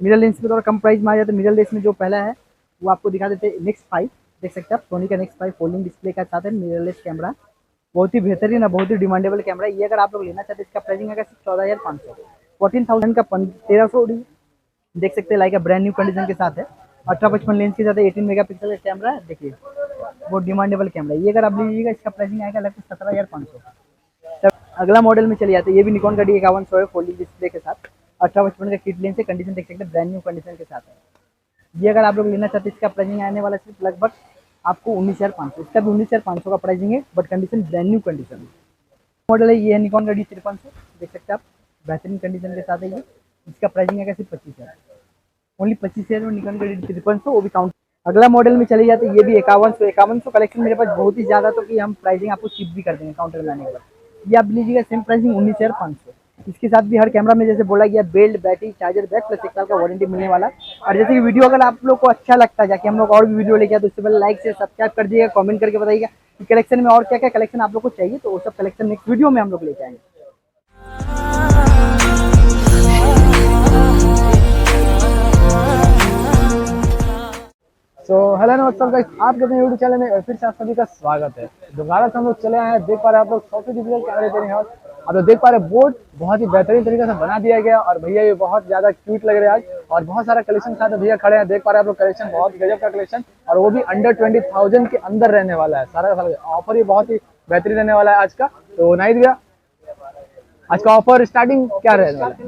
Mirror lens में थोड़ा कम price में आ जाता है। मिरर लेंस में जो पहला है वो आपको दिखा देते हैं नेक्स्ट 5, देख सकते हैं आप सोनी का नेक्स्ट 5 फोल्डिंग डिस्प्ले के साथ है मिररलेस कैमरा। बहुत ही बेहतरीन है, बहुत ही डिमांडेबल कैमरा है। ये अगर आप लोग लेना चाहते हैं इसका प्राइसिंग है सिर्फ 14,500, 14,000 का 1300 देख सकते हैं। लाइक ब्रांड न्यू कंडीशन के साथ है। 18-55 लेंस के साथ है, 18 मेगापिक्सल का कैमरा है। देखिए बहुत डिमांडेबल कैमरा है। ये अगर आप लीजिएगा इसका प्राइसिंग आएगा लगभग 17,500। अगला मॉडल में चले जाते हैं। ये भी निकॉन का D5100 है फोल्डिंग डिस्प्ले के साथ। 18-55 का किट लेंस है, कंडीशन देख सकते हैं ब्रांड न्यू कंडीशन के साथ है। ये अगर आप लोग लेना चाहते हैं इसका प्राइसिंग आने वाला सिर्फ लगभग आपको 19,500। इसका भी 19,500 का प्राइसिंग है, but condition brand new condition model है। ये है निकॉन का D5300, देख सकते हैं आप बेहतरीन कंडीशन के साथ है ये। इसका प्राइसिंग है सिर्फ 25,000, ओनली 25,000 में निकॉन का D5300, वो भी काउंट। अगला मॉडल में चले जाते हैं। ये भी 5100 कलेक्शन मेरे पास बहुत ही ज्यादा, तो कि हम प्राइसिंग आपको चिप भी कर देंगे काउंटर में आने के बाद। ये आप लीजिएगा सेम प्राइसिंग 19,500। इसके साथ भी हर कैमरा में जैसे बोला गया belt, battery, charger, back plus 1 साल का वारंटी मिलने वाला है। और जैसे कि वीडियो अगर आप लोग को अच्छा लगता है जाके हम लोग और भी वीडियो लेके आए तो उससे पहले लाइक से सब्सक्राइब कर दीजिएगा, कमेंट करके बताइएगा कि कलेक्शन में और क्या क्या कलेक्शन आप लोग को चाहिए, तो वो सब कलेक्शन नेक्स्ट वीडियो में हम लोग लेके आएंगे। हेलो नमस्कार गाइस, आपके अपने यूट्यूब चैनल में फिर से आप सभी का स्वागत है। दोबारा से हम लोग चले आए हैं। देख पा रहे हैं आप लोग soft digital camera repairing house. आप लोग देख पा रहे हैं बोर्ड बहुत ही बेहतरीन तरीके से बना दिया गया और भैया ये बहुत ज्यादा क्यूट लग रहे हैं आज। और बहुत सारा कलेक्शन साथ भैया खड़े हैं। देख पा रहे हैं आप लोग कलेक्शन बहुत गजब का कलेक्शन, और वो भी अंडर 20,000 के अंदर रहने वाला है। सारा का सारा ऑफर ये बहुत ही बेहतरीन रहने वाला है आज का। तो नाइट भैया आज का ऑफर स्टार्टिंग क्या रहने वाला है?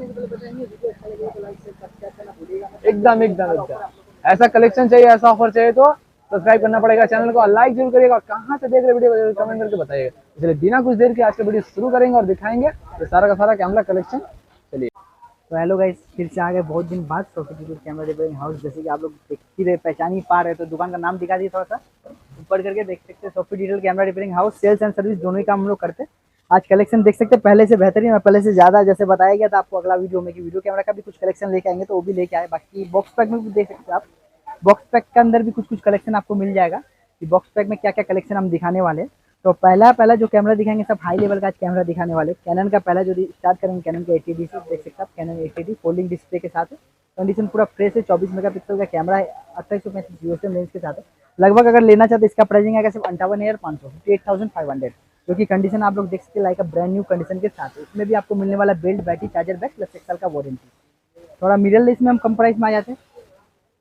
एकदम एकदम एकदम ऐसा कलेक्शन चाहिए, ऐसा ऑफर चाहिए तो सब्सक्राइब करना पड़ेगा चैनल को, और लाइक जरूर करिएगा। और कहाँ से देख रहे वीडियो को कमेंट करके बताइएगा। इसलिए बिना कुछ देर के आज का वीडियो शुरू करेंगे और दिखाएंगे ये सारा का सारा कैमरा कलेक्शन। चलिए तो हेलो गाइस, फिर से आ गए बहुत दिन बाद सॉफ्ट कैमरा रिपेयरिंग हाउस। जैसे कि आप लोग देख ही रहे, पहचान ही पा रहे, तो दुकान का नाम दिखा दिए थोड़ा सा ऊपर करके, देख सकते हैं soft digital camera repairing house. Sales and service दोनों ही काम हम लोग करते हैं। आज कलेक्शन देख सकते हैं पहले से बेहतरीन और पहले से ज़्यादा, जैसे बताया गया था आपको अगला वीडियो में कि वीडियो कैमरा का भी कुछ कलेक्शन लेके आएंगे, तो वो भी लेके आए। बाकी बॉक्स पैक में भी देख सकते हैं आप, बॉक्स पैक के अंदर भी कुछ कुछ कलेक्शन आपको मिल जाएगा कि बॉक्स पैक में क्या क्या कलेक्शन हम दिखाने वाले हैं। तो पहला पहला जो कैमरा दिखाएंगे सब हाई लेवल का आज कैमरा दिखाने वाले। कैनन का पहला जो स्टार्ट करेंगे, कैनन का 80D से, देख सकते हैं आप कैनन 80D फोल्डिंग डिस्प्ले के साथ है। कंडीशन पूरा फ्रेश है, 24 मेगापिक्सल का कैमरा है, 2835 यूएसएम लेंस के साथ है। लगभग अगर लेना चाहते हैं इसका प्राइसिंग आएगा सिर्फ 58,500, 58,500, जो कि कंडीशन आप लोग देख सकते हैं लाइक ब्रांड न्यू कंडीशन के साथ है। इसमें भी आपको मिलने वाला belt, battery, charger, back plus 1 साल का वारंटी। थोड़ा मिरर लेस में हम कम प्राइस में आ जाते हैं।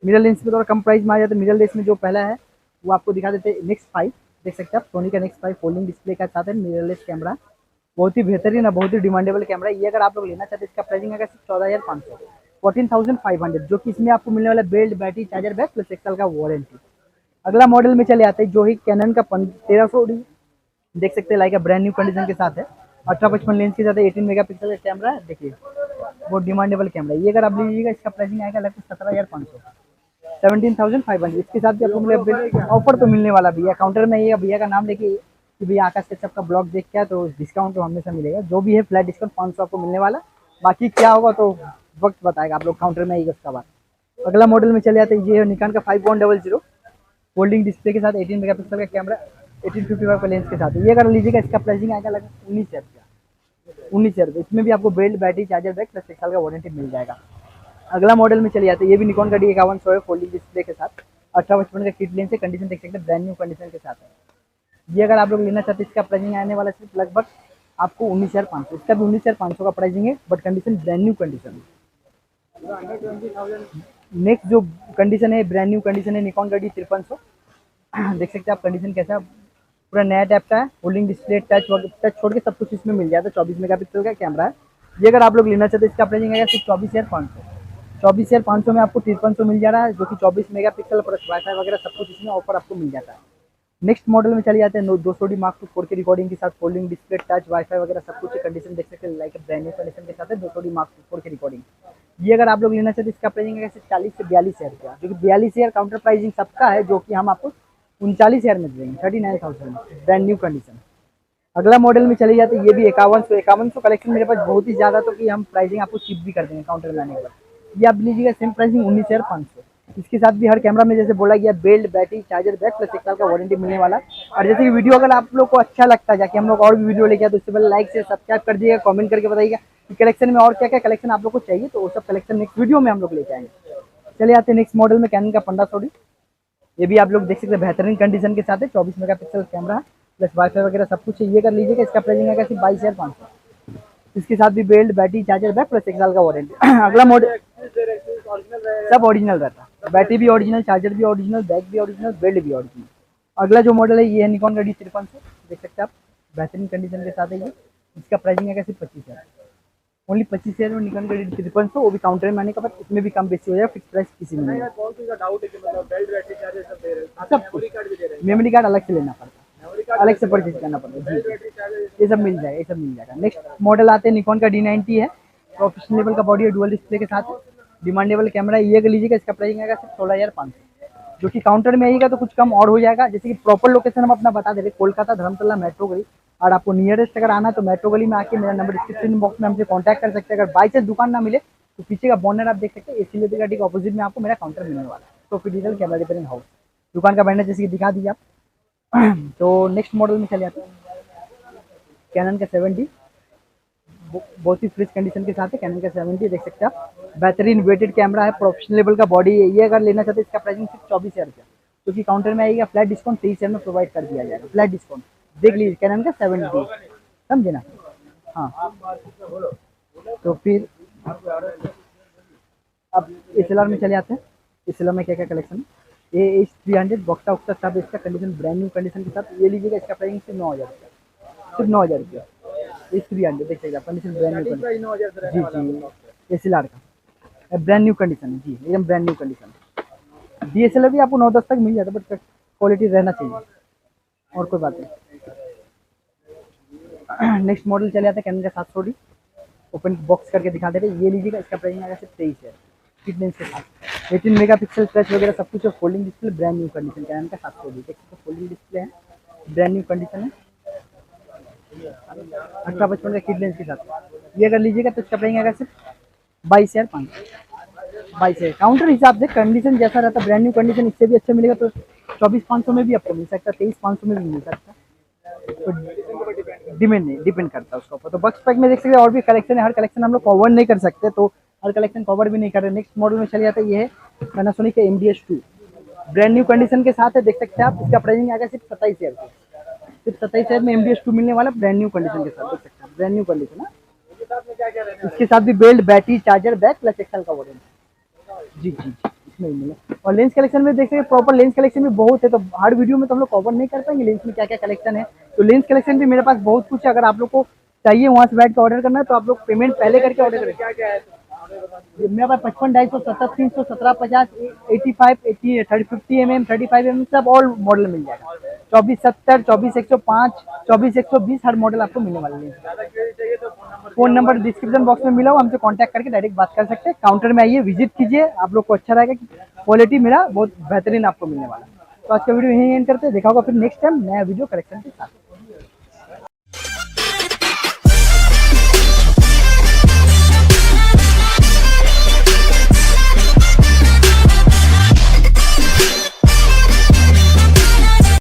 मिरर लेंस में थोड़ा कम प्राइस में आ जाता है। मिरर लेंस में जो पहला है वो आपको दिखा देते हैं नेक्स्ट 5, देख सकते हैं आप सोनी का नेक्स्ट 5 फोल्डिंग डिस्प्ले के साथ है मिररलेस कैमरा। बहुत ही बेहतरीन है, बहुत ही डिमांडेबल कैमरा है। ये अगर आप लोग लेना चाहते हैं इसका प्राइसिंग आएगा सिर्फ 14,500, 14,500, जो कि इसमें आपको मिलने वाला belt, battery, charger, back plus 1 साल का वारंटी। अगला मॉडल में चले आते हैं जो ही कैनन का 1300D, देख सकते हैं लाइक ब्रांड न्यू कंडीशन के साथ है। 18-55 लेंस के साथ है, 18 मेगापिक्सल का कैमरा है। देखिए बहुत डिमांडेबल कैमरा है। ये अगर आप लीजिएगा इसका प्राइसिंग आएगा लगभग 17,500, 17,500। इसके साथ भी आपको मतलब ऑफर तो मिलने वाला भैया काउंटर में। ये भैया का नाम लेके कि भैया आकाश कश्यप का ब्लॉग देख के आए, तो डिस्काउंट तो हमेशा मिलेगा। जो भी है फ्लैट डिस्काउंट 500 आपको मिलने वाला। बाकी क्या होगा तो वक्त बताएगा, आप लोग काउंटर में आइएगा उसका बाद। अगला मॉडल में चले जाते हैं। ये है निकॉन का 5100 फोल्डिंग डिस्प्ले के साथ, 18 मेगापिक्सल का कैमरा, 1855 का लेंस के साथ। ये अगर लीजिएगा इसका प्राइसिंग आएगा लगभग 19,000 रुपया, 19,000 रुपये। इसमें भी आपको belt, battery, charger, back plus 1 साल का वारंटी मिल जाएगा। अगला मॉडल में चले जाते हैं। ये भी निकॉन का D5100 है फोल्डिंग डिस्प्ले के साथ, 18-55 का किट लेंस है, कंडीशन देख सकते हैं ब्रांड न्यू कंडीशन के साथ है। ये अगर आप लोग लेना चाहते हैं इसका प्राइसिंग आने वाला सिर्फ लगभग आपको 19,500। इसका भी 19,500 का प्राइसिंग है, but condition brand new condition है। नेक्स्ट जो कंडीशन है ब्रांड न्यू कंडीशन है निकॉन का D5300, देख सकते हैं आप कंडीशन कैसा है, पूरा नया टाइप का है। होल्डिंग डिस्प्ले, टच छोड़ के सब कुछ इसमें मिल जाता है। 24 मेगापिक्सल का कैमरा है। ये अगर आप लोग लेना चाहते हैं इसका प्राइसिंग आएगा सिर्फ 24,500, 24,500 में आपको 5300 मिल जा रहा है, जो कि 24 मेगापिक्सल प्लस वाईफाई वगैरह सब कुछ इसमें ऑफर आपको मिल जाता है। नेक्स्ट मॉडल में चले जाते हैं 200D Mark II 4K recording के साथ, फोल्डिंग डिस्प्ले, टच, वाईफाई वगैरह सब कुछ कंडीशन देख सकते हैं लाइक ब्रांड न्यू कंडीशन के साथ है। 200D Mark II 4K recording. ये अगर आप लोग लेना चाहते हैं इसका प्राइसिंग है सिर्फ 40 से 42,000 रुपया, जो कि 42,000 काउंटर प्राइसिंग सबका है, जो कि हम आपको 39,000 में देंगे, 39,000 ब्रांड न्यू कंडीशन। अगला मॉडल में चले जाते हैं। ये भी 5100 कलेक्शन मेरे पास बहुत ही ज़्यादा, तो कि हम प्राइसिंग आपको चिप भी कर देंगे काउंटर में आने के बाद। ये आप लीजिएगा सेम प्राइसिंग 19,500, इसके साथ भी हर कैमरा में जैसे बोला गया belt, battery, charger, back plus 1 साल का वारंटी मिलने वाला है। और जैसे कि वीडियो अगर आप लोग को अच्छा लगता है जाके हम लोग और भी वीडियो लेके आए तो उससे पहले लाइक से सब्सक्राइब कर दीजिएगा, कमेंट करके बताइएगा कि कलेक्शन में और क्या क्या कलेक्शन आप लोग को चाहिए, तो वो सब कलेक्शन नेक्स्ट वीडियो में हम लोग लेके आएंगे। चलिए आते हैं नेक्स्ट मॉडल में, कैनन का 1500D। ये भी आप लोग देख सकते हैं बेहतरीन कंडीशन के साथ है, 24 मेगापिक्सल कैमरा है प्लस वाईफाई वगैरह सब कुछ है। ये कर लीजिएगा, इसका प्राइसिंग आएगा सिर्फ 22,500। इसके साथ भी belt, battery, charger, back plus 1 साल का वारंटी। अगला मॉडल सब ओरिजिनल रहता है, बैटरी भी ओरिजिनल, चार्जर भी ओरिजिनल, बैक भी ओरिजिनल, बेल्ट भी ओरिजिनल। अगला जो मॉडल है ये है निकॉन का D5300, देख सकते हैं आप बेहतरीन कंडीशन के साथ है ये। इसका प्राइसिंग आएगा सिर्फ 25,000, ओनली 25,000 में निकॉन का D5300, वो भी काउंटर में आने के बाद इसमें भी कम बेसी हो जाएगा, फिक्स प्राइस किसी में नहीं है। सब कुछ मेमोरी कार्ड अलग से लेना पड़ता है, अलग से परचेज करना पड़ता है जी, ये सब मिल जाएगा, ये सब मिल जाएगा। नेक्स्ट मॉडल आते हैं निकॉन का D90 है, प्रोफेशनल लेवल का बॉडी है, डुअल डिस्प्ले के साथ डिमांडेबल कैमरा ये कर लीजिएगा। इसका प्राइसिंग आएगा सिर्फ 16,500, जो कि काउंटर में आएगा तो कुछ कम और हो जाएगा। जैसे कि प्रॉपर लोकेशन हम अपना बता दे रहे, कोलकाता धर्मतला मेट्रो गली, और आपको नियरेस्ट अगर आना है तो मेट्रो गली में आके मेरा नंबर डिस्क्रिप्शन बॉक्स में हमसे कांटेक्ट कर सकते हैं। अगर बाई चांस दुकान ना मिले तो पीछे का बॉनर आप देख सकते हैं, एसी लेदर गाड़ी के ऑपोजिट में आपको मेरा काउंटर मिलने वाला है, तो फिर डिजिटल कैमरा रिपेयरिंग हाउस। दुकान का बैनर जैसे कि दिखा दीजिए आप। तो नेक्स्ट मॉडल में चले जाते हैं, कैनन का 70, बहुत ही फ्रेश कंडीशन के साथ है। कैनन का 70 देख सकते हैं आप, बेहतरीन वेटेड कैमरा है, प्रोफेशनल लेवल का बॉडी है। ये अगर लेना चाहते हैं इसका प्राइसिंग सिर्फ 24,000 रुपया, क्योंकि काउंटर में आएगा फ्लैट डिस्काउंट 23,000 में प्रोवाइड कर दिया जाएगा, फ्लैट डिस्काउंट। देख लीजिए कैनन का 70, समझे ना। हाँ तो फिर अब SLR में चले आते हैं, SLR में क्या क्या कलेक्शन है। ये H300 बॉक्सा उक्सा सब इसका कंडीशन ब्रांड न्यू कंडीशन के साथ ये लीजिएगा। इसका प्राइसिंग सिर्फ 9,000 रुपया, सिर्फ 9,000 रुपया। H300 देख सकते कंडीशन ब्रांड न्यू कंडीशन जी जी, SLR का ब्रांड न्यू कंडीशन है जी, एकदम ब्रांड न्यू कंडीशन। DSLR भी आपको 9-10 तक मिल जाता है, बट क्वालिटी रहना चाहिए, और कोई बात नहीं। नेक्स्ट मॉडल चले आते हैं कैनन का 700D, ओपन बॉक्स करके दिखा दे रहे, ये लीजिएगा। इसका प्राइसिंग आएगा सिर्फ 23,000, किट लेंस के साथ 18 मेगापिक्सल टच वगैरह सब कुछ, folding display, brand new condition. Canon का 700D देख सकते, फोल्डिंग डिस्प्ले है, ब्रांड न्यू कंडीशन है, 18-55 का किट लेंस के साथ। ये अगर लीजिएगा तो इसका प्राइसिंग आएगा सिर्फ 22,500, 22,000 काउंटर हिसाब से। कंडीशन जैसा रहता है ब्रांड न्यू कंडीशन इससे भी अच्छा मिलेगा तो 24,500 में भी आपको मिल सकता है, 23,500 में भी मिल सकता है, तो डिपेंड करता है उसके ऊपर। तो बक्स पैक में देख सकते हैं और भी कलेक्शन है, हर कलेक्शन हम लोग कवर नहीं कर सकते, तो हर कलेक्शन कवर भी नहीं कर रहे। नेक्स्ट मॉडल में चले जाता है, ये है पैनासोनिक का MDS2, ब्रांड न्यू कंडीशन के साथ है, देख सकते हैं आप। इसका प्राइसिंग आएगा सिर्फ 27,000 रुपये, सिर्फ 27,000 में MDS2 मिलने वाला, ब्रांड न्यू कंडीशन के साथ, देख सकते हैं ब्रांड न्यू कंडीशन है। इसके साथ भी belt, battery, charger, back plus 1 साल का वारंटी जी जी जी, इसमें मिला। और लेंस कलेक्शन में देख सकते हैं, प्रॉपर लेंस कलेक्शन भी बहुत है, तो हर वीडियो में तो हम लोग कवर नहीं कर पाएंगे लेंस में क्या क्या कलेक्शन है। तो लेंस कलेक्शन भी मेरे पास बहुत कुछ है, अगर आप लोग को चाहिए वहाँ से बैठ के ऑर्डर करना है तो आप लोग पेमेंट पहले करके ऑर्डर करें। मेरे पास 55, 250, 70, 300, 17, 50, 85, 80, 50 mm, 35 mm सब ऑल मॉडल मिल जाएगा। 2470, 24,105, 24,120 हर मॉडल आपको मिलने वाले हैं। फोन नंबर डिस्क्रिप्शन बॉक्स में मिला हो, हमसे कांटेक्ट करके डायरेक्ट बात कर सकते हैं। काउंटर में आइए, विजिट कीजिए, आप लोग को अच्छा रहेगा कि क्वालिटी मेरा बहुत बेहतरीन आपको मिलने वाला है। तो आज का वीडियो यहीं एंड करते हैं, देखा होगा फिर नेक्स्ट टाइम नया वीडियो कलेक्शन के साथ।